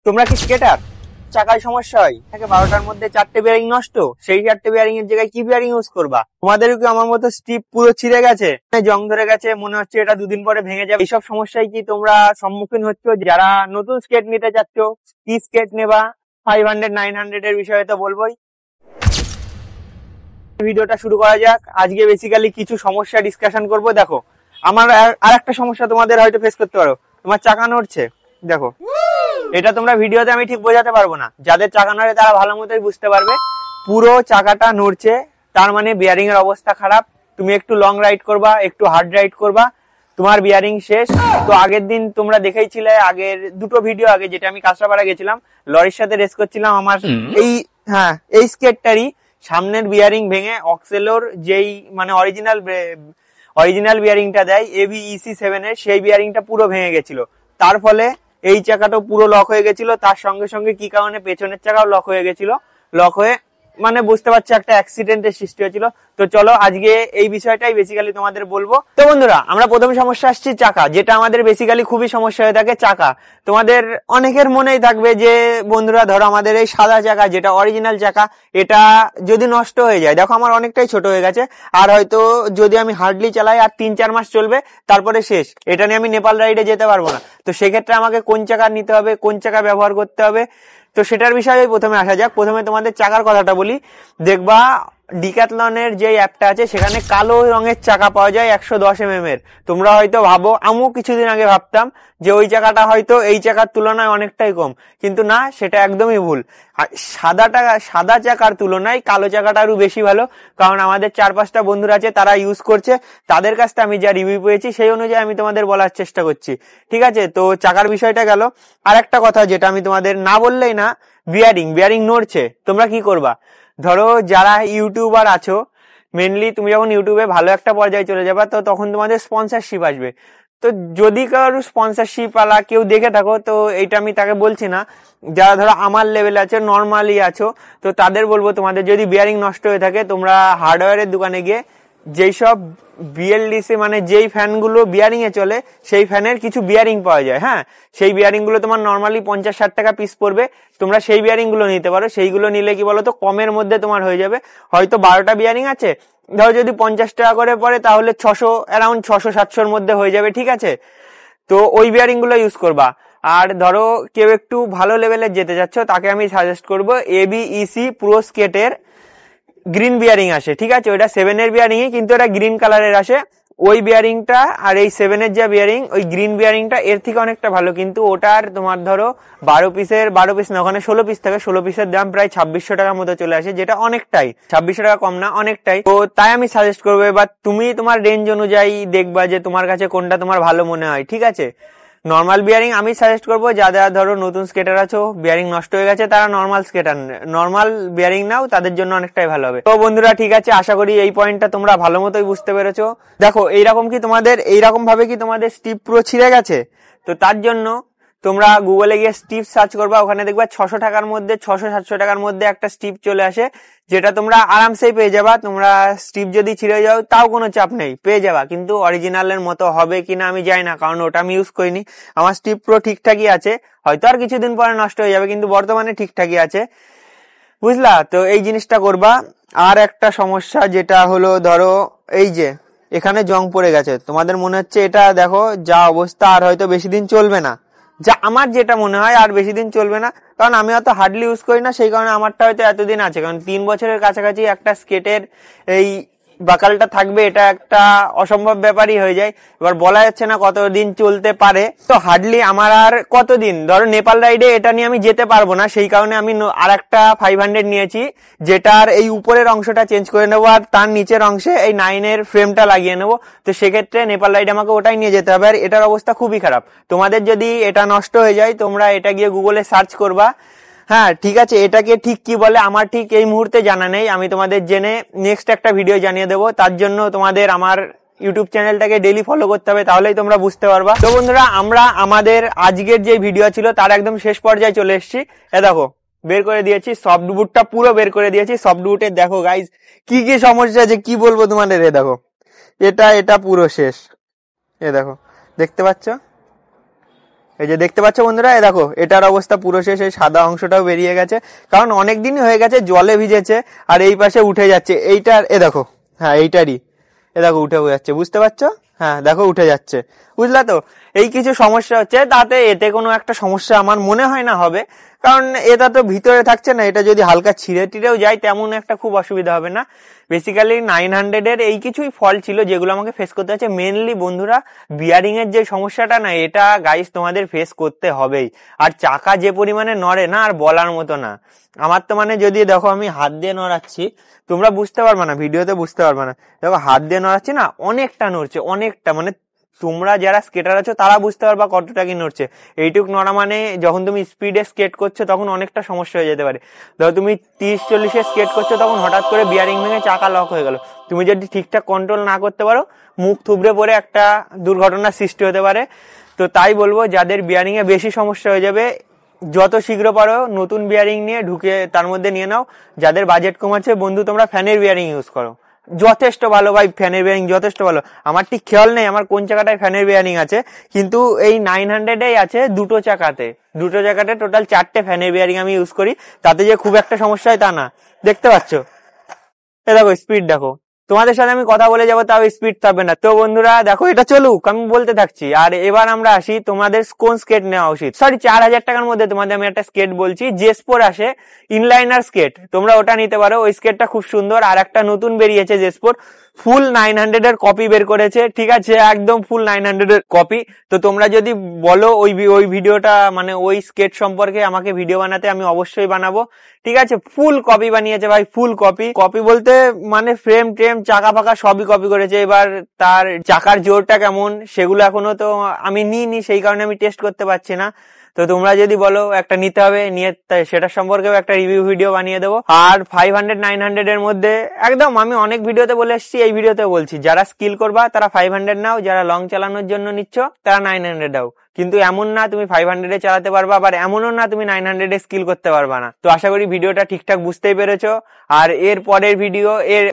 তোমরা কি স্কেটার? চাকায় সমস্যা হয়, 12টার মধ্যে 4টে বিয়ারিং নষ্ট, সেই 4টে বিয়ারিং এর জায়গায় কি বিয়ারিং ইউজ করবা? তোমাদেরও কি আমার মতো স্টিপ পুরো ছিঁড়ে গেছে, জং ধরে গেছে, মনে হচ্ছে এটা 2 দিন পরে ভেঙে যাবে? এইসব সমস্যায় কি তোমরা সম্মুখীন হচ্ছ? যারা নতুন স্কেট নিতে চাচ্ছ, কি স্কেট নেবা? 500 900 এর বিষয়ে তো বলবোই। ভিডিওটা শুরু করা যাক। আজকে বেসিক্যালি কিছু সমস্যা ডিসকাশন করব। দেখো, আমার আর একটা সমস্যা তোমাদের হয়তো ফেস করতে পারো, তোমার চাকা নড়ছে। দেখো, এটা তোমরা ভিডিওতে আমি ঠিক বোঝাতে পারবো না, যাদের চাকা নড়ে তারা ভালো মতোই বুঝতে পারবে। পুরো চাকাটা নড়ছে, তার মানে বিয়ারিং এর অবস্থা খারাপ। তুমি একটু লং রাইড করবা, একটু হার্ড রাইড করবা, তোমার বিয়ারিং শেষ। তো আগের দিন তোমরা দেখেইছিলে, আগের দুটো ভিডিও আগে, যেটা আমি কাঁচরাপাড়া গেছিলাম, লরির সাথে রেস করছিলাম, আমার এই স্কেটটারই সামনের বিয়ারিং ভেঙে অক্সেলোর যেই মানে অরিজিনাল বিয়ারিংটা দেয় ABEC 7 এর, সেই বিয়ারিংটা পুরো ভেঙে গেছিল। তার ফলে এই চাকাটাও পুরো লক হয়ে গেছিল। তার সঙ্গে সঙ্গে কি কারণে পেছনের চাকাও লক হয়ে গেছিল, লক হয়ে মানে বুঝতে পারছো একটা অ্যাক্সিডেন্টের সৃষ্টি হয়েছিল। তো চলো আজকে এই বিষয়টাই বেসিক্যালি তোমাদের বলবো। তো বন্ধুরা, আমরা প্রথম সমস্যা আসছি চাকা, যেটা আমাদের বেসিক্যালি খুবই সমস্যা হয়ে থাকে। চাকা তোমাদের অনেকের মনেই থাকবে যে বন্ধুরা, ধরো আমাদের এই সাদা চাকা, যেটা অরিজিনাল চাকা, এটা যদি নষ্ট হয়ে যায়, দেখো আমার অনেকটাই ছোট হয়ে গেছে, আর হয়তো যদি আমি হার্ডলি চালাই আর 3-4 মাস চলবে, তারপরে শেষ। এটা নিয়ে আমি নেপাল রাইডে যেতে পারবো না। তো সেক্ষেত্রে আমাকে কোন চাকা নিতে হবে, কোন চাকা ব্যবহার করতে হবে, তো সেটার বিষয়ে প্রথমে আসা যাক। প্রথমে তোমাদের চাকার কথাটা বলি। দেখবা ডিক্যাথলনের যে অ্যাপটা আছে, সেখানে কালো রঙের চাকা পাওয়া যায় 110 mm এর। তোমরা হয়তো ভাবো, আমিও কিছুদিন আগে ভাবতাম যে ওই চাকাটা হয়তো এই চাকার তুলনায় অনেকটাই কম, কিন্তু না, সেটা একদমই ভুল। সাদা চাকার তুলনায় কালো চাকাটা আরো বেশি ভালো, কারণ আমাদের 4-5টা বন্ধুরা আছে, তারা ইউজ করছে, তাদের কাছ থেকে আমি যা রিভিউ পেয়েছি সেই অনুযায়ী আমি তোমাদের বলার চেষ্টা করছি। ঠিক আছে, তো চাকার বিষয়টা গেল। আর একটা কথা যেটা আমি তোমাদের না বললেই না, বিয়ারিং নড়ছে, তোমরা কি করবা? ধরো যারা ইউটিউবার আছো, মেনলি তুমি যখন ইউটিউবে ভালো একটা পর্যায়ে চলে যাবা, তো তখন তোমাদের স্পন্সরশিপ আসবে। তো যদি কারো স্পন্সরশিপ আলা কেউ দেখে থাকো, তো এইটা আমি তাকে বলছি না, যারা ধরো আমার লেভেলে আছে, নর্মালি আছো, তো তাদের বলবো, তোমাদের যদি বিয়ারিং নষ্ট হয়ে থাকে, তোমরা হার্ডওয়্যারের দোকানে গিয়ে যেই সব BLDC মানে যেই ফ্যানগুলো বিয়ারিং এ চলে, সেই ফ্যানের কিছু বিয়ারিং পাওয়া যায়। হ্যাঁ, সেই বিয়ারিং গুলো তোমার নর্মালি 50-60 টাকা পিস পড়বে। তোমরা সেই বিয়ারিং গুলো নিতে পারো। সেইগুলো নিলে কি বলতো, কমের মধ্যে তোমার হয়ে যাবে। হয়তো 12টা বিয়ারিং আছে, ধরো যদি 50 টাকা করে পড়ে, তাহলে অ্যারাউন্ড 600-700 মধ্যে হয়ে যাবে। ঠিক আছে, তো ওই বিয়ারিং গুলো ইউজ করবা। আর ধরো কেউ একটু ভালো লেভেলের যেতে যাচ্ছ, তাকে আমি সাজেস্ট করবো ABEC প্রো স্কেটের গ্রিন বিয়ারিং আসে। ঠিক আছে, ওইটা 7 এর বিয়ারিং, কিন্তু এটা গ্রিন কালারের আসে। ওই বিয়ারিংটা আর এই 7 এর যে বিয়ারিং, ওই গ্রিন বিয়ারিংটা এর থেকে অনেকটা ভালো, কিন্তু ওটার তোমার ধরো 12 পিস না, ওখানে 16 পিস থাকে। 16 পিসের দাম প্রায় 2600 টাকার মতো চলে আসে, যেটা অনেকটাই, 2600 টাকা কম না, অনেকটাই। তো তাই আমি সাজেস্ট করবো, এবার তুমি তোমার রেঞ্জ অনুযায়ী দেখবা যে তোমার কাছে কোনটা তোমার ভালো মনে হয়। ঠিক আছে, নর্মাল বিয়ারিং আমি সাজেস্ট করবো, যারা ধরো নতুন স্কেটার আছো, বিয়ারিং নষ্ট হয়ে গেছে, তারা নর্মাল বিয়ারিং নাও, তাদের জন্য অনেকটাই ভালো হবে। তো বন্ধুরা, ঠিক আছে, আশা করি এই পয়েন্টটা তোমরা ভালো মতোই বুঝতে পেরেছো। দেখো, এইরকম ভাবে কি তোমাদের স্টিপ পুরো ছিঁড়ে গেছে? তো তার জন্য তোমরা গুগলে গিয়ে স্টিপ সার্চ করবা, ওখানে দেখবা 600-700 টাকার মধ্যে একটা স্টিপ চলে আসে, যেটা তোমরা আরামসেই পেয়ে যাবা। তোমরা স্টিপ যদি ছিঁড়ে যাও, তাও কোনো চাপ নেই, পেয়ে যাবা। কিন্তু অরিজিনালের মতো হবে কিনা আমি জানি না, কারণ ওটা আমি ইউজ করিনি। আমার স্টিপ পুরো ঠিকঠাকই আছে, হয়তো আর কিছুদিন পরে নষ্ট হয়ে যাবে, কিন্তু বর্তমানে ঠিকঠাকই আছে, বুঝলা? তো এই জিনিসটা করবা। আর একটা সমস্যা যেটা হলো, ধরো এই যে এখানে জং পড়ে গেছে, তোমাদের মনে হচ্ছে এটা দেখো যা অবস্থা, আর হয়তো বেশি দিন চলবে না। আমার যেটা মনে হয় আর বেশি দিন চলবে না, কারণ আমি অত হার্ডলি ইউজ করি না, সেই কারণে আমারটা হয়তো এতদিন আছে। কারণ 3 বছরের কাছাকাছি একটা স্কেটের এই বাকালটা থাকবে, এটা একটা অসম্ভব ব্যাপারই হয়ে যায়। এবার বলা যাচ্ছে না কতদিন চলতে পারে। তো হার্ডলি আমার আর কতদিন, ধরো নেপাল রাইডে এটা নিয়ে আমি যেতে পারবো না, সেই কারণে আমি আর একটা 500 নিয়েছি, যেটার এই উপরের অংশটা চেঞ্জ করে নেবো, আর তার নিচের অংশে এই 9 এর ফ্রেমটা লাগিয়ে নেবো। তো সেক্ষেত্রে নেপাল রাইডে আমাকে ওটাই নিয়ে যেতে হবে। আর এটার অবস্থা খুবই খারাপ। তোমাদের যদি এটা নষ্ট হয়ে যায়, তোমরা এটা গিয়ে গুগলে সার্চ করবা। হ্যাঁ, ঠিক আছে, এটাকে ঠিক কি বলে আমার ঠিক এই মুহূর্তে জানা নেই, আমি তোমাদের জেনে নেক্সট একটা ভিডিও জানিয়ে দেবো। তার জন্য তোমাদের আমার ইউটিউব চ্যানেলটাকে ডেইলি ফলো করতে হবে, তাহলেই তোমরা বুঝতে পারবা। তো বন্ধুরা, আমরা আমাদের আজকের যে ভিডিও ছিল তার একদম শেষ পর্যায়ে চলে এসেছি। দেখো, বের করে দিয়েছি সফট বুটটা, পুরো বের করে দিয়েছি। সফট বুটের দেখো গাইজ কি কি সমস্যা আছে, কি বলবো তোমাদের। দেখো, এটা পুরো শেষ। দেখো, দেখতে পাচ্ছ? এই যে দেখতে পাচ্ছ বন্ধুরা, এই দেখো এটার অবস্থা পুরো শেষ, এই সাদা অংশটাও বেরিয়ে গেছে, কারণ অনেক দিনই হয়ে গেছে জলে ভিজেছে। আর এই পাশে উঠে যাচ্ছে এইটার, এ দেখো, হ্যাঁ এইটারই, এ দেখো উঠে যাচ্ছে, বুঝতে পারছো? হ্যাঁ দেখো উঠে যাচ্ছে, বুঝলা তো? এই কিছু সমস্যা হচ্ছে, তাতে এতে কোনো একটা সমস্যা আমার মনে হয় না হবে, কারণ এটা তো ভিতরে থাকছে না। এটা যদি হালকা ছিঁড়ে টিড়েও যায় তেমন একটা খুব অসুবিধা হবে না। বেসিক্যালি 900 এর এই কিছুই ফল্ট ছিল যেগুলো আমাকে ফেস করতে হচ্ছে। মেনলি বন্ধুরা, বিয়ারিং এর যে সমস্যাটা না, এটা গাইস তোমাদের ফেস করতে হবেই। আর চাকা যে পরিমাণে নড়ে না, আর বলার মতো না। আমার তো মানে যদি দেখো আমি হাত দিয়ে নড়াচ্ছি, তোমরা বুঝতে পারবে না, ভিডিওতে বুঝতে পারবে না। দেখো হাত দিয়ে নড়াচ্ছি না, অনেকটা নড়ছে, অনেকটা, মানে তোমরা যারা স্কেটার আছো তারা বুঝতে পারবা কতটা কি নড়ছে। এইটুক নড়া মানে যখন তুমি স্পিডে স্কেট করছো তখন অনেকটা সমস্যা হয়ে যেতে পারে। ধরো তুমি 30-40-এ স্কেট করছো, তখন হঠাৎ করে বিয়ারিং ভেঙে চাকা লক হয়ে গেল, তুমি যদি ঠিকঠাক কন্ট্রোল না করতে পারো, মুখ থুবড়ে পড়ে একটা দুর্ঘটনার সৃষ্টি হতে পারে। তো তাই বলবো, যাদের বিয়ারিং এ বেশি সমস্যা হয়ে যাবে, যত শীঘ্র পারো নতুন বিয়ারিং নিয়ে ঢুকে তার মধ্যে নিয়ে নাও। যাদের বাজেট কম আছে বন্ধু, তোমরা ফ্যানের বিয়ারিং ইউজ করো, যথেষ্ট ভালো ভাই, ফ্যানের বিয়ারিং যথেষ্ট ভালো। আমার ঠিক খেয়াল নেই আমার কোন চাকাটায় ফ্যানের বিয়ারিং আছে, কিন্তু এই 900-এই আছে দুটো চাকাতে টোটাল 4টে ফ্যানের বিয়ারিং আমি ইউজ করি। তাতে যে খুব একটা সমস্যা হয় তা না, দেখতে পাচ্ছ? এ দেখো স্পিড দেখো, তোমাদের সাথে আমি কথা বলে যাবো তাও স্পিড থাকবে না। তো বন্ধুরা দেখো, এটা চলুক, আমি বলতে থাকছি। আর এবার আমরা আসি, তোমাদের কোন স্কেট নেওয়া উচিত। সরি, 4000 টাকার মধ্যে তোমাদের আমি একটা স্কেট বলছি, জেসপোর আসে ইনলাইনার স্কেট, তোমরা ওটা নিতে পারো। ওই স্কেটটা খুব সুন্দর। আর একটা নতুন বেরিয়েছে জেসপোর, ফুল 900 এর কপি বের করেছে, ঠিক আছে, একদম ফুল 900 এর কপি। তো তোমরা যদি বলো ওই ভিডিওটা, মানে ওই স্কেট সম্পর্কে আমাকে ভিডিও বানাতে, আমি অবশ্যই বানাবো, ঠিক আছে। ফুল কপি বানিয়েছে ভাই, ফুল কপি বলতে মানে ফ্রেম ট্রেম চাকা ফাকা সবই কপি করেছে। এবার তার চাকার জোরটা কেমন সেগুলো এখনো তো আমি নিইনি, সেই কারণে আমি টেস্ট করতে পারছি না। তো তোমরা যদি বলো একটা নিতে হবে, নিয়ে সেটার সম্পর্কেও একটা রিভিউ ভিডিও বানিয়ে দেবো। আর 500-900 এর মধ্যে একদম আমি অনেক ভিডিওতে বলে এসেছি, এই ভিডিওতে বলছি, যারা স্কিল করবা তারা 500 নাও, যারা লং চালানোর জন্য নিচ্ছ তারা 900 দাও। কিন্তু এমন না তুমি 500-এ চালাতে পারবা, আবার এমনও না তুমি 900-এ স্কিল করতে পারবা না। তো আশা করি ভিডিওটা ঠিকঠাক বুঝতেই পেরেছো। আর এর পরের ভিডিও,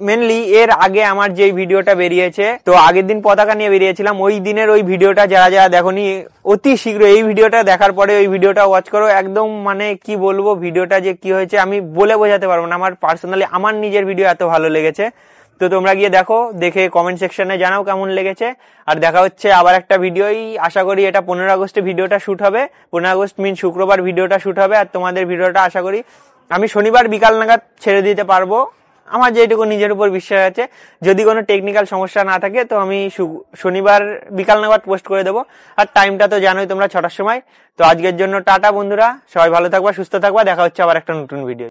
মেনলি এর আগে আমার যে ভিডিওটা বেরিয়েছে, তো আগের দিন পতাকা নিয়ে বেরিয়েছিলাম, ওই দিনের ওই ভিডিওটা যারা দেখোনি, অতি শীঘ্র এই ভিডিওটা দেখার পরে ওই ভিডিওটা ওয়াচ করো। একদম মানে কি বলবো, ভিডিওটা যে কি হয়েছে আমি বলে বোঝাতে পারবো না। আমার পার্সোনালি আমার নিজের ভিডিও এত ভালো লেগেছে। তো তোমরা গিয়ে দেখো, দেখে কমেন্ট সেকশনে জানাও কেমন লেগেছে। আর দেখা হচ্ছে আবার একটা ভিডিওই, আশা করি এটা 15 আগস্টে ভিডিওটা শুট হবে। 15 আগস্ট মিন শুক্রবার ভিডিওটা শুট হবে। আর তোমাদের ভিডিওটা আশা করি আমি শনিবার বিকাল নাগাদ ছেড়ে দিতে পারবো, আমার যেটুকু নিজের উপর বিশ্বাস আছে। যদি কোনো টেকনিক্যাল সমস্যা না থাকে তো আমি শনিবার বিকাল নাগাদ পোস্ট করে দেবো। আর টাইমটা তো জানোই তোমরা, 6টার সময়। তো আজকের জন্য টাটা বন্ধুরা, সবাই ভালো থাকবা, সুস্থ থাকবা, দেখা হচ্ছে আবার একটা নতুন ভিডিও।